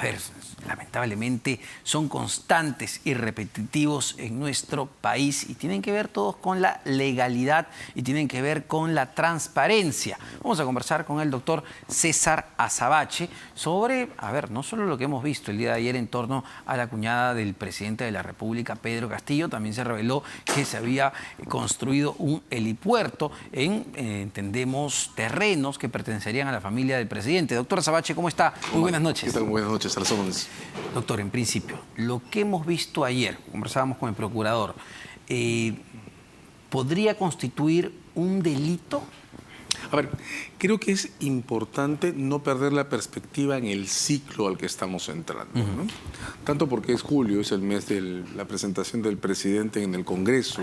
a ver, lamentablemente son constantes y repetitivos en nuestro país y tienen que ver todos con la legalidad y tienen que ver con la transparencia. Vamos a conversar con el doctor César Azabache sobre, a ver, no solo lo que hemos visto el día de ayer en torno a la cuñada del presidente de la República, Pedro Castillo, también se reveló que se había construido un helipuerto en, entendemos, terrenos que pertenecerían a la familia del presidente. Doctor Azabache, ¿cómo está? Muy buenas noches. ¿Qué tal? Buenas noches, a las órdenes. Doctor, en principio, lo que hemos visto ayer, conversábamos con el procurador, ¿podría constituir un delito? A ver, creo que es importante no perder la perspectiva en el ciclo al que estamos entrando, ¿no? Tanto porque es julio, es el mes de la presentación del presidente en el Congreso,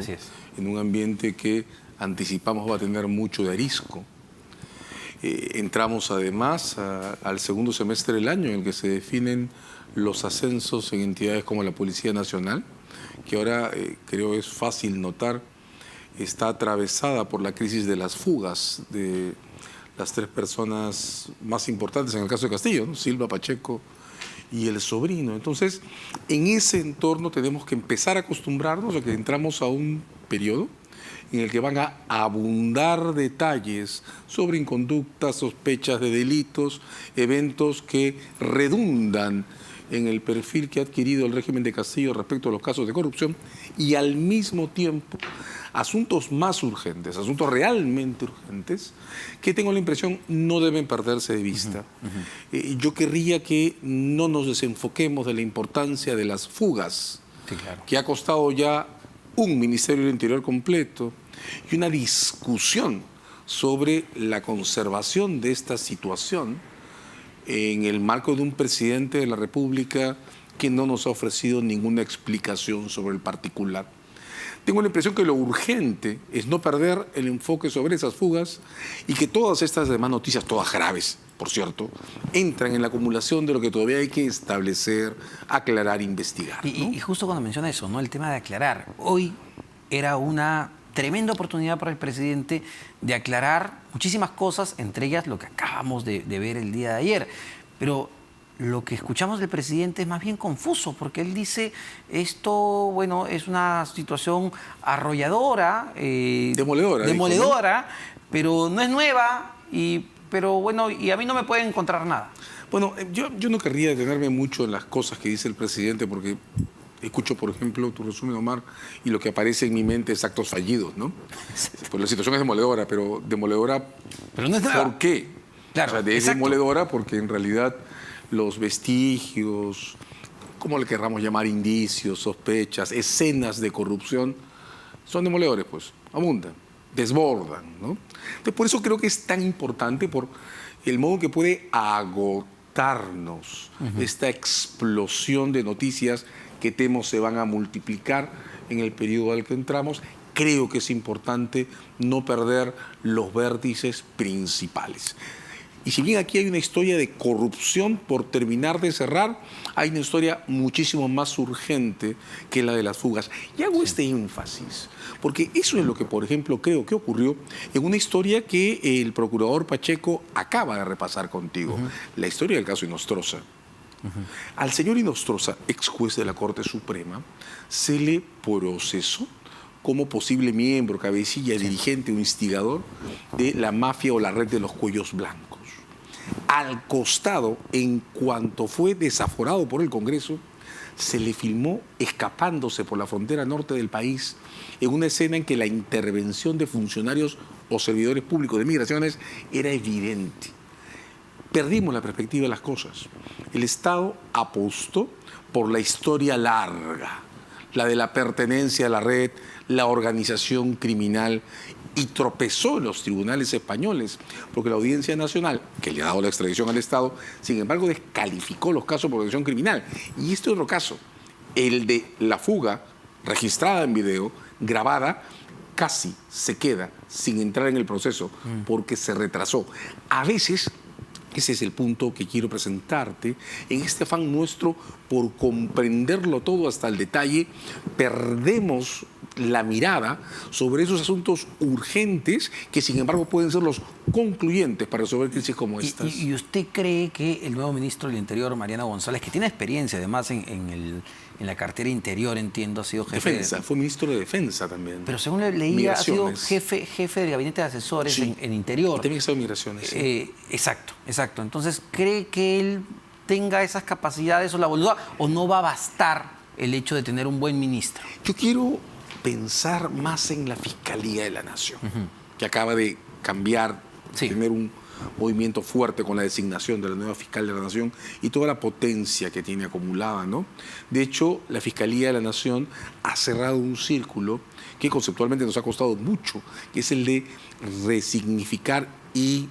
en un ambiente que anticipamos va a tener mucho de arisco. Entramos además al segundo semestre del año en el que se definen los ascensos en entidades como la Policía Nacional, que ahora creo es fácil notar está atravesada por la crisis de las fugas de las tres personas más importantes en el caso de Castillo, ¿no? Silva, Pacheco y el sobrino. Entonces, en ese entorno tenemos que empezar a acostumbrarnos a que entramos a un periodo en el que van a abundar detalles sobre inconductas, sospechas de delitos, eventos que redundan en el perfil que ha adquirido el régimen de Castillo respecto a los casos de corrupción y al mismo tiempo asuntos más urgentes, asuntos realmente urgentes, que tengo la impresión no deben perderse de vista. Yo querría que no nos desenfoquemos de la importancia de las fugas, que ha costado ya un Ministerio del Interior completo y una discusión sobre la conservación de esta situación en el marco de un presidente de la República que no nos ha ofrecido ninguna explicación sobre el particular. Tengo la impresión que lo urgente es no perder el enfoque sobre esas fugas y que todas estas demás noticias, todas graves, por cierto, entran en la acumulación de lo que todavía hay que establecer, aclarar, investigar, ¿no? Y justo cuando menciona eso, ¿no? El tema de aclarar. Hoy era una tremenda oportunidad para el presidente de aclarar muchísimas cosas, entre ellas lo que acabamos de ver el día de ayer. Pero lo que escuchamos del presidente es más bien confuso, porque él dice, esto, bueno, es una situación arrolladora, demoledora, pero no es nueva, pero bueno, y a mí no me pueden encontrar nada. Bueno, yo no querría detenerme mucho en las cosas que dice el presidente, porque escucho, por ejemplo, tu resumen, Omar, y lo que aparece en mi mente es actos fallidos, ¿no? Pues la situación es demoledora, pero demoledora, pero no es nada. ¿Por qué? Claro, o sea, es demoledora porque en realidad los vestigios, como le querramos llamar, indicios, sospechas, escenas de corrupción, son demoledores, pues, abundan, desbordan, ¿no? Entonces, por eso creo que es tan importante, por el modo que puede agotarnos esta explosión de noticias que temo se van a multiplicar en el periodo al que entramos. Creo que es importante no perder los vértices principales. Y si bien aquí hay una historia de corrupción por terminar de cerrar, hay una historia muchísimo más urgente que la de las fugas. Y hago este énfasis, porque eso es lo que, por ejemplo, creo que ocurrió en una historia que el procurador Pacheco acaba de repasar contigo, la historia del caso Inostroza. Al señor Inostroza, ex juez de la Corte Suprema, se le procesó como posible miembro, cabecilla, dirigente o instigador de la mafia o la red de los cuellos blancos. Al costado, en cuanto fue desaforado por el Congreso, se le filmó escapándose por la frontera norte del país en una escena en que la intervención de funcionarios o servidores públicos de migraciones era evidente. Perdimos la perspectiva de las cosas. El Estado apostó por la historia larga, la de la pertenencia a la red, la organización criminal, y tropezó en los tribunales españoles, porque la Audiencia Nacional, que le ha dado la extradición al Estado, sin embargo descalificó los casos por organización criminal. Y este otro caso, el de la fuga, registrada en video, grabada, casi se queda sin entrar en el proceso, porque se retrasó. A veces, ese es el punto que quiero presentarte, en este afán nuestro por comprenderlo todo hasta el detalle, perdemos la mirada sobre esos asuntos urgentes que sin embargo pueden ser los concluyentes para resolver crisis como estas. ¿Y usted cree que el nuevo ministro del Interior, Mariano González, que tiene experiencia además en la cartera interior, entiendo, ha sido jefe Defensa, fue ministro de Defensa también. Pero según leía, ha sido jefe del gabinete de asesores sí, en Interior. Y también ha estado en Migraciones. Sí. Exacto. Entonces, ¿cree que él tenga esas capacidades o la voluntad, o no va a bastar el hecho de tener un buen ministro? Yo quiero pensar más en la Fiscalía de la Nación, que acaba de cambiar, tener un movimiento fuerte con la designación de la nueva fiscal de la Nación y toda la potencia que tiene acumulada, ¿no? De hecho, la Fiscalía de la Nación ha cerrado un círculo que conceptualmente nos ha costado mucho, que es el de resignificar y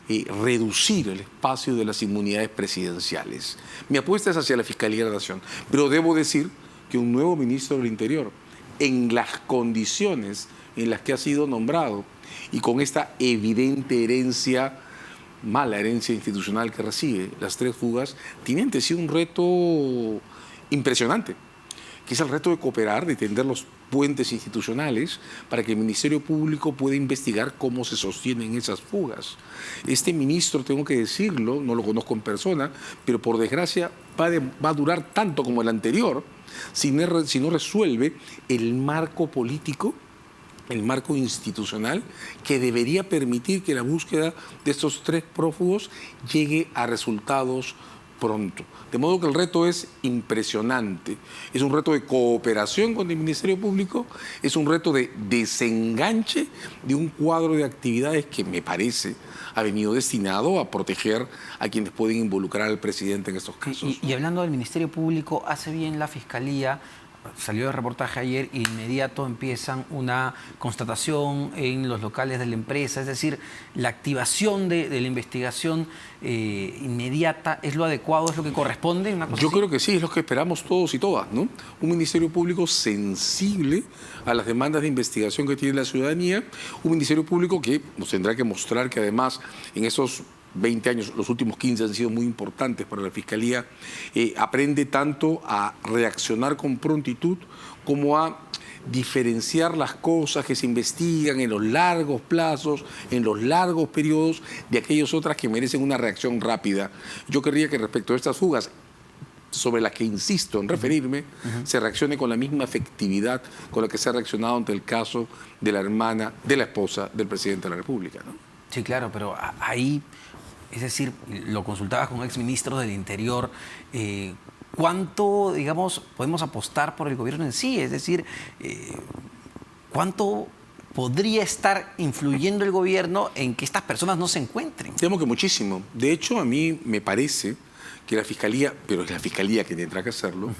reducir el espacio de las inmunidades presidenciales. Mi apuesta es hacia la Fiscalía de la Nación, pero debo decir que un nuevo ministro del Interior, en las condiciones en las que ha sido nombrado y con esta evidente herencia, mala herencia institucional que recibe, las 3 fugas, tiene ante sí un reto impresionante, que es el reto de cooperar, de tender los puentes institucionales para que el Ministerio Público pueda investigar cómo se sostienen esas fugas. Este ministro, tengo que decirlo, no lo conozco en persona, pero por desgracia va a durar tanto como el anterior si no resuelve el marco político, el marco institucional que debería permitir que la búsqueda de estos 3 prófugos llegue a resultados pronto. De modo que el reto es impresionante. Es un reto de cooperación con el Ministerio Público, es un reto de desenganche de un cuadro de actividades que me parece ha venido destinado a proteger a quienes pueden involucrar al presidente en estos casos. Y hablando del Ministerio Público, hace bien la Fiscalía. Salió el reportaje ayer y de inmediato empiezan una constatación en los locales de la empresa, es decir, la activación de la investigación inmediata, ¿es lo adecuado, es lo que corresponde? Yo creo que sí, es lo que esperamos todos y todas, ¿no? Un Ministerio Público sensible a las demandas de investigación que tiene la ciudadanía, un Ministerio Público que nos tendrá que mostrar que además en esos 20 años, los últimos 15 han sido muy importantes para la Fiscalía, aprende tanto a reaccionar con prontitud como a diferenciar las cosas que se investigan en los largos plazos, en los largos periodos, de aquellas otras que merecen una reacción rápida. Yo querría que respecto a estas fugas, sobre las que insisto en referirme, se reaccione con la misma efectividad con la que se ha reaccionado ante el caso de la hermana, de la esposa del presidente de la República, ¿no? Sí, claro, pero ahí... Es decir, lo consultabas con exministros del Interior, ¿cuánto, digamos, podemos apostar por el gobierno en sí? Es decir, ¿cuánto podría estar influyendo el gobierno en que estas personas no se encuentren? Temo que muchísimo. De hecho, a mí me parece que la Fiscalía, pero es la Fiscalía que tendrá que hacerlo,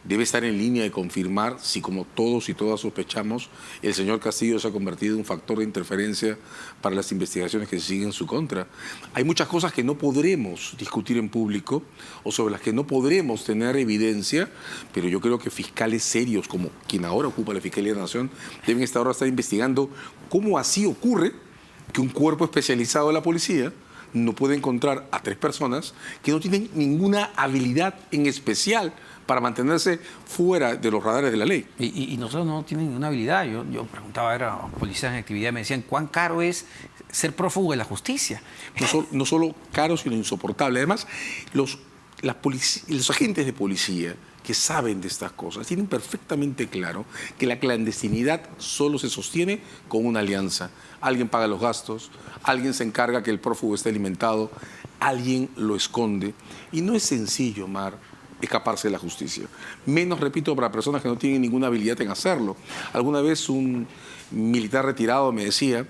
debe estar en línea de confirmar si, como todos y todas sospechamos, el señor Castillo se ha convertido en un factor de interferencia para las investigaciones que se siguen en su contra. Hay muchas cosas que no podremos discutir en público o sobre las que no podremos tener evidencia, pero yo creo que fiscales serios, como quien ahora ocupa la Fiscalía de la Nación, deben ahora estar investigando cómo así ocurre que un cuerpo especializado de la policía no puede encontrar a 3 personas que no tienen ninguna habilidad en especial para mantenerse fuera de los radares de la ley. Y nosotros no tienen ninguna habilidad. Yo preguntaba a policías en actividad, me decían, ¿cuán caro es ser prófugo de la justicia? No solo caro, sino insoportable. Además, los agentes de policía que saben de estas cosas tienen perfectamente claro que la clandestinidad solo se sostiene con una alianza. Alguien paga los gastos, alguien se encarga que el prófugo esté alimentado, alguien lo esconde. Y no es sencillo, Mar, escaparse de la justicia. Menos, repito, para personas que no tienen ninguna habilidad en hacerlo. Alguna vez un militar retirado me decía,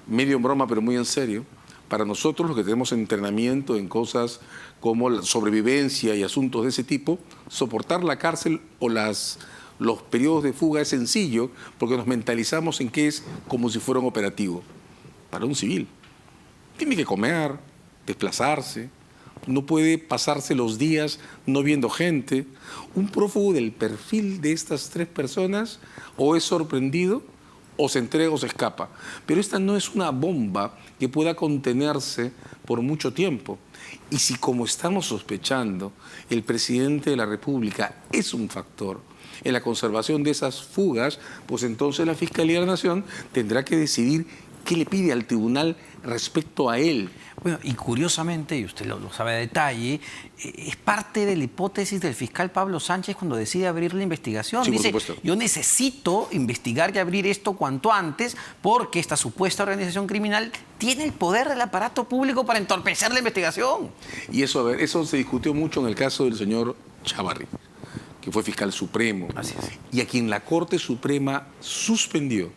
medio en broma pero muy en serio, para nosotros los que tenemos entrenamiento en cosas como la sobrevivencia y asuntos de ese tipo, soportar la cárcel o los periodos de fuga es sencillo porque nos mentalizamos en que es como si fuera un operativo. Para un civil, tiene que comer, desplazarse, no puede pasarse los días no viendo gente. Un prófugo del perfil de estas 3 personas o es sorprendido o se entrega o se escapa. Pero esta no es una bomba que pueda contenerse por mucho tiempo. Y si, como estamos sospechando, el presidente de la República es un factor en la conservación de esas fugas, pues entonces la Fiscalía de la Nación tendrá que decidir qué le pide al tribunal respecto a él. Bueno, y curiosamente, y usted lo sabe a detalle, es parte de la hipótesis del fiscal Pablo Sánchez cuando decide abrir la investigación. Sí, dice, por supuesto. yo necesito investigar y abrir esto cuanto antes porque esta supuesta organización criminal tiene el poder del aparato público para entorpecer la investigación. Y eso, a ver, eso se discutió mucho en el caso del señor Chávarri, que fue fiscal supremo, Así es. y a quien la Corte Suprema suspendió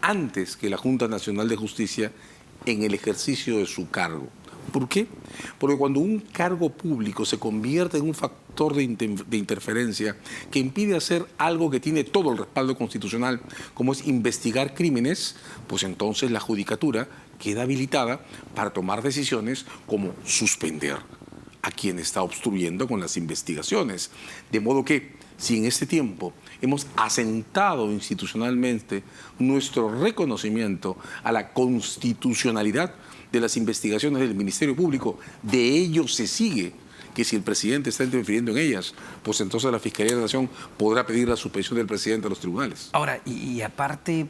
antes que la Junta Nacional de Justicia en el ejercicio de su cargo. ¿Por qué? Porque cuando un cargo público se convierte en un factor de interferencia que impide hacer algo que tiene todo el respaldo constitucional, como es investigar crímenes, pues entonces la judicatura queda habilitada para tomar decisiones como suspender a quien está obstruyendo con las investigaciones. De modo que, si en este tiempo hemos asentado institucionalmente nuestro reconocimiento a la constitucionalidad de las investigaciones del Ministerio Público, de ello se sigue que si el presidente está interfiriendo en ellas, pues entonces la Fiscalía de la Nación podrá pedir la suspensión del presidente a los tribunales. Ahora, y aparte,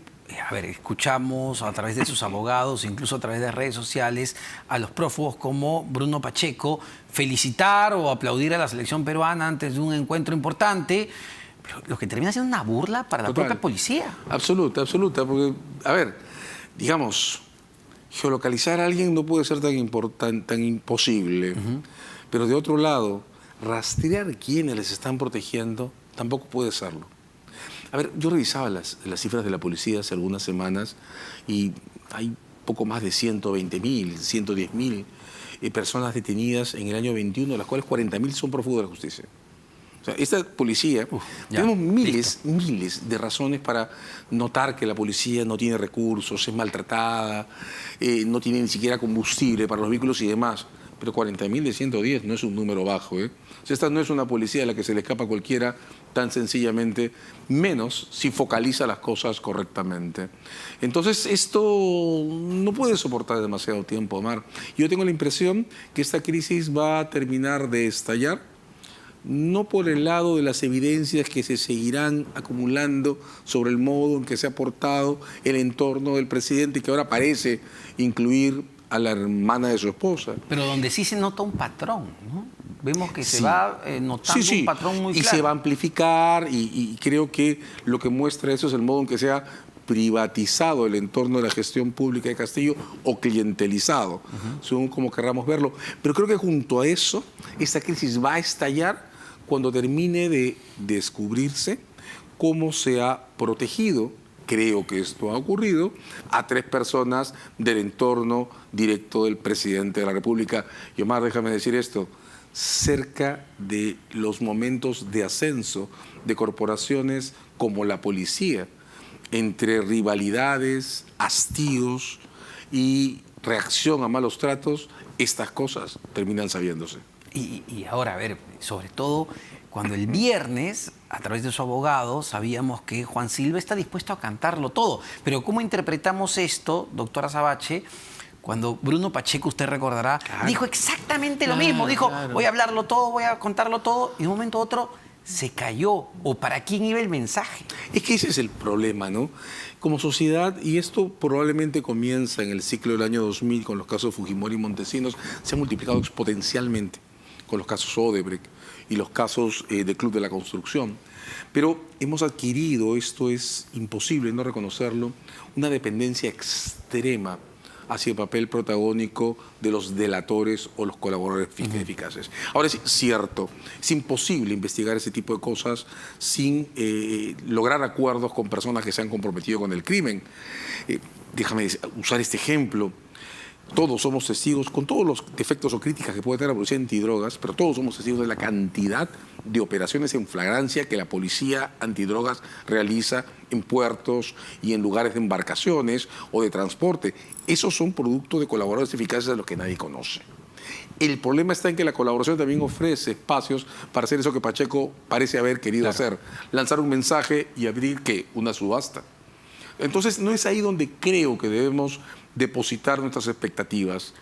a ver, escuchamos a través de sus abogados, incluso a través de redes sociales, a los prófugos como Bruno Pacheco felicitar o aplaudir a la selección peruana antes de un encuentro importante, pero lo que termina siendo una burla para la propia policía. Absoluta, absoluta, porque, a ver, digamos, geolocalizar a alguien no puede ser tan imposible, pero de otro lado, rastrear quiénes les están protegiendo tampoco puede serlo. A ver, yo revisaba las cifras de la policía hace algunas semanas y hay poco más de 120.000, 110.000 personas detenidas en el año 21, de las cuales 40.000 son prófugos de la justicia. O sea, esta policía, tenemos miles de razones para notar que la policía no tiene recursos, es maltratada, no tiene ni siquiera combustible para los vehículos y demás. Pero 40.000 de 110 no es un número bajo, ¿eh? O sea, esta no es una policía a la que se le escapa a cualquiera tan sencillamente, menos si focaliza las cosas correctamente. Entonces, esto no puede soportar demasiado tiempo, Omar. Yo tengo la impresión que esta crisis va a terminar de estallar, no por el lado de las evidencias que se seguirán acumulando sobre el modo en que se ha portado el entorno del presidente, que ahora parece incluir a la hermana de su esposa. Pero donde sí se nota un patrón, ¿no? Vemos que se va notando un patrón muy claro. Y se va a amplificar y creo que lo que muestra eso es el modo en que se ha privatizado el entorno de la gestión pública de Castillo o clientelizado, según como querramos verlo. Pero creo que junto a eso, esta crisis va a estallar cuando termine de descubrirse cómo se ha protegido, creo que esto ha ocurrido, a 3 personas del entorno directo del presidente de la República. Y Omar, déjame decir esto, cerca de los momentos de ascenso de corporaciones como la policía, entre rivalidades, hastíos y reacción a malos tratos, estas cosas terminan sabiéndose. Y ahora, a ver, sobre todo cuando el viernes, a través de su abogado, sabíamos que Juan Silva está dispuesto a cantarlo todo. Pero ¿cómo interpretamos esto, doctora Sabache, cuando Bruno Pacheco, usted recordará, dijo exactamente lo mismo? Dijo, voy a hablarlo todo, voy a contarlo todo, y de un momento a otro se cayó. ¿O para quién iba el mensaje? Es que ese es el problema, ¿no? Como sociedad, y esto probablemente comienza en el ciclo del año 2000 con los casos Fujimori y Montesinos, se ha multiplicado exponencialmente con los casos Odebrecht y los casos del Club de la Construcción. Pero hemos adquirido, esto es imposible no reconocerlo, una dependencia extrema hacia el papel protagónico de los delatores o los colaboradores eficaces. Ahora es cierto, es imposible investigar ese tipo de cosas sin lograr acuerdos con personas que se han comprometido con el crimen. Déjame usar este ejemplo. Todos somos testigos, con todos los defectos o críticas que puede tener la policía antidrogas, pero todos somos testigos de la cantidad de operaciones en flagrancia que la policía antidrogas realiza en puertos y en lugares de embarcaciones o de transporte. Esos son productos de colaboradores eficaces de los que nadie conoce. El problema está en que la colaboración también ofrece espacios para hacer eso que Pacheco parece haber querido hacer, lanzar un mensaje y abrir, ¿qué? Una subasta. Entonces, no es ahí donde creo que debemos depositar nuestras expectativas,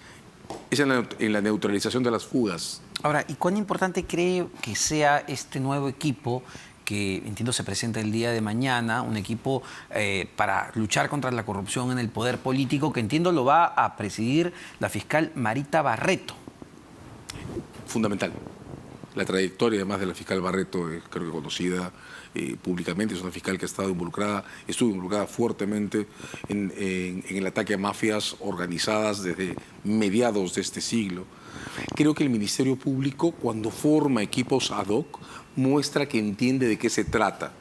es en la neutralización de las fugas. Ahora, ¿y cuán importante cree que sea este nuevo equipo que entiendo se presenta el día de mañana, un equipo para luchar contra la corrupción en el poder político, que entiendo lo va a presidir la fiscal Marita Barreto? Fundamental. La trayectoria, además de la fiscal Barreto, es creo que conocida públicamente, es una fiscal que ha estado involucrada, estuvo involucrada fuertemente en el ataque a mafias organizadas desde mediados de este siglo. Creo que el Ministerio Público, cuando forma equipos ad hoc, muestra que entiende de qué se trata.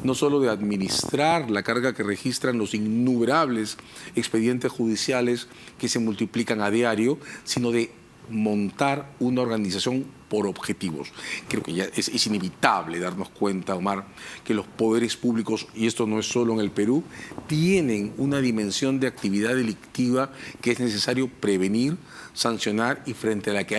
No solo de administrar la carga que registran los innumerables expedientes judiciales que se multiplican a diario, sino de montar una organización por objetivos. Creo que ya es inevitable darnos cuenta, Omar, que los poderes públicos, y esto no es solo en el Perú, tienen una dimensión de actividad delictiva que es necesario prevenir, sancionar y frente a la que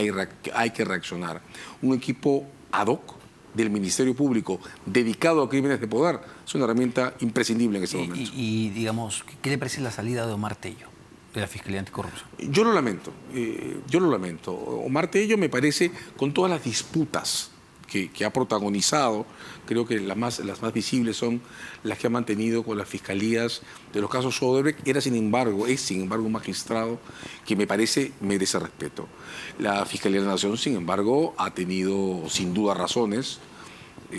hay que reaccionar. Un equipo ad hoc del Ministerio Público dedicado a crímenes de poder es una herramienta imprescindible en este momento. Y digamos, ¿qué le parece la salida de Omar Tello de la Fiscalía Anticorrupción? Yo lo lamento. Omar Tello me parece, con todas las disputas que ha protagonizado, creo que las más visibles son las que ha mantenido con las fiscalías de los casos Odebrecht. Es sin embargo un magistrado que me parece merece respeto. La Fiscalía de la Nación, sin embargo, ha tenido sin duda razones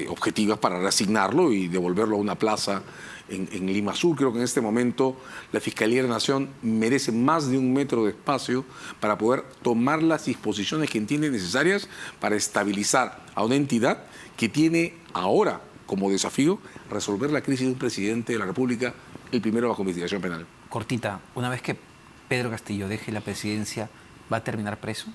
objetivas para reasignarlo y devolverlo a una plaza en Lima Sur. Creo que en este momento la Fiscalía de la Nación merece más de 1 metro de espacio para poder tomar las disposiciones que entiende necesarias para estabilizar a una entidad que tiene ahora como desafío resolver la crisis de un presidente de la República, el primero bajo investigación penal. Cortita, una vez que Pedro Castillo deje la presidencia, ¿va a terminar preso?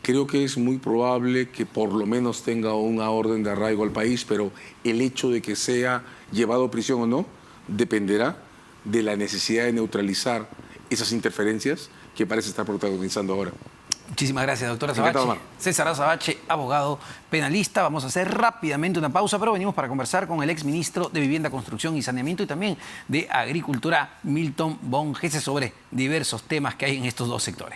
Creo que es muy probable que por lo menos tenga una orden de arraigo al país, pero el hecho de que sea llevado a prisión o no dependerá de la necesidad de neutralizar esas interferencias que parece estar protagonizando ahora. Muchísimas gracias, doctor Azabache. César Azabache, abogado penalista. Vamos a hacer rápidamente una pausa, pero venimos para conversar con el exministro de Vivienda, Construcción y Saneamiento y también de Agricultura, Milton Bon Gese, sobre diversos temas que hay en estos dos sectores.